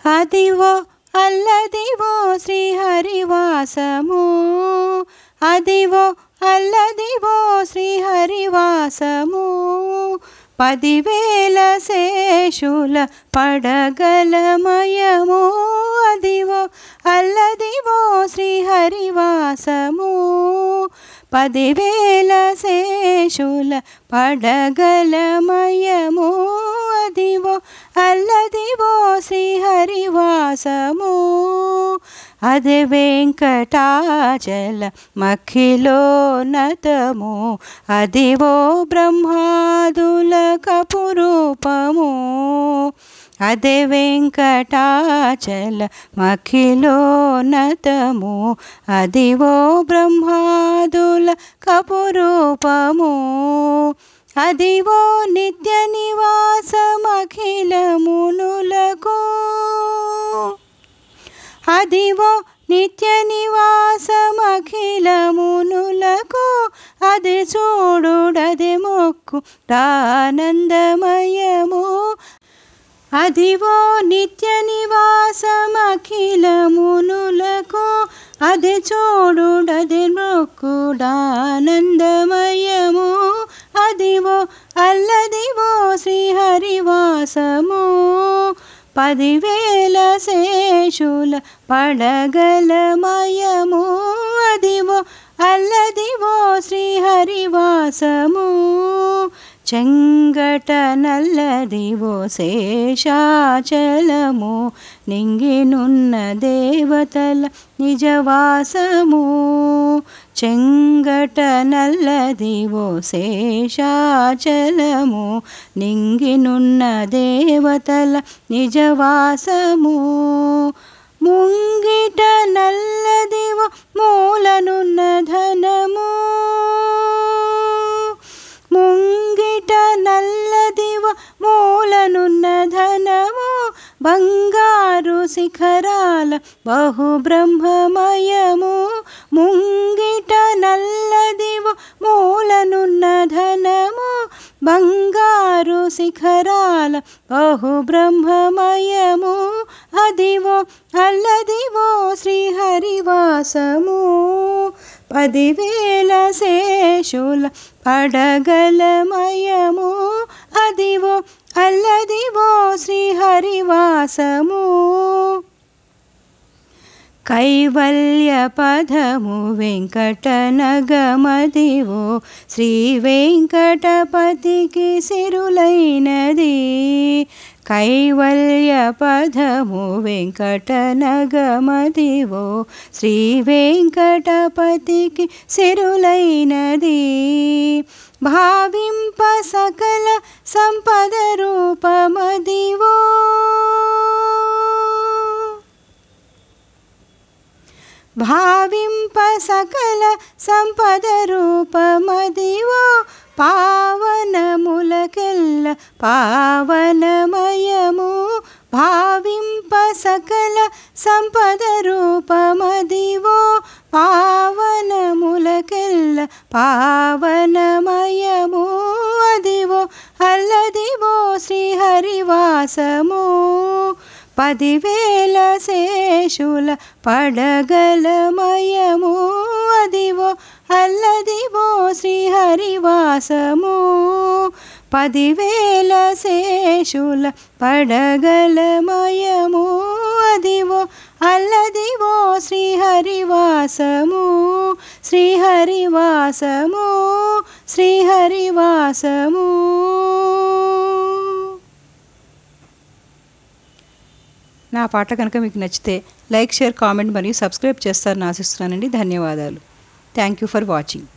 అదివో అల్లదివో శ్రీహరివాసము, అదివో అల్లదివో శ్రీహరివాసము. 10,000 శేషుల పడగలమయము, అదివో అల్లదివో శ్రీహరివాసము. 10,000 శేషుల పడగలమయము, అదివో అల్లదివో శ్రీహరివాసము. అదే వెంకటాచల మఖిలోన్నతము, అదివో బ్రహ్మాదుల కపురూపము. అదే వెంకటాచల మఖిలోన్నతము, అదివో బ్రహ్మాదుల కపురూపము. అదివో నిత్య నివాసమఖిలమునులకు, అదివో నిత్య నివాసమఖిలమునులకు. అది చూడుడది మొక్కు ఆనందమయము, అదివో నిత్య నివాసమఖిలమునులకు. అది చూడుడది మొక్కుడానందమయము, అదివో అల్లదివో శ్రీహరివాసము. 10,000 శేషుల పడగలమయము, అదివో అల్లదివో శ్రీహరివాసము. చెంగట నల్లదివో శేషాచలము, నింగినున్న దేవతల నిజవాసము. చెంగట నల్లదివో శేషాచలము, నింగినున్న దేవతల నిజవాసము. ముంగిట నల్లదివో మూలనున్న ధనము, ముంగిట నల్లదివో మూలనున్న ధనము. బంగారు శిఖరాల బహుబ్రహ్మమయము, ముంగిట నల్లదివో మూలనున్న ధనము. బంగారు శిఖరాల బహుబ్రహ్మమయము, అదివో అల్లదివో శ్రీహరివాసము. 10,000 శేషుల పడగలమయము, అదివో అల్లదివో శ్రీహరివాసము. కైవల్య పదము వెంకటనగమదివో, శ్రీ వెంకటపతికి సిరులైనది. కైవల్య పదము వెంకటనగమదివో, శ్రీ వెంకటపతికి సిరులైనది. భావింప సకల సంపద రూపమదివో, భావింప సకల సంపద రూపమదివో. పావనములకెల్ల పావనమయము, భావింప సకల సంపద రూపమదివో. పావనములకెల్ల పావనమయము, అదివో అల్లదివో శ్రీహరివాసము. 10,000 శేషుల పడగలమయము, అదివో అల్లదివో శ్రీహరివాసము. 10,000 శేషుల పడగలమయము, అదివో అల్లదివో శ్రీహరివాసము. శ్రీహరివాసము, శ్రీహరివాసము. నా పాట కనుక మీకు నచ్చితే లైక్, షేర్, కామెంట్ మరియు సబ్స్క్రైబ్ చేస్తారని ఆశిస్తున్నానండి. ధన్యవాదాలు. Thank you for watching.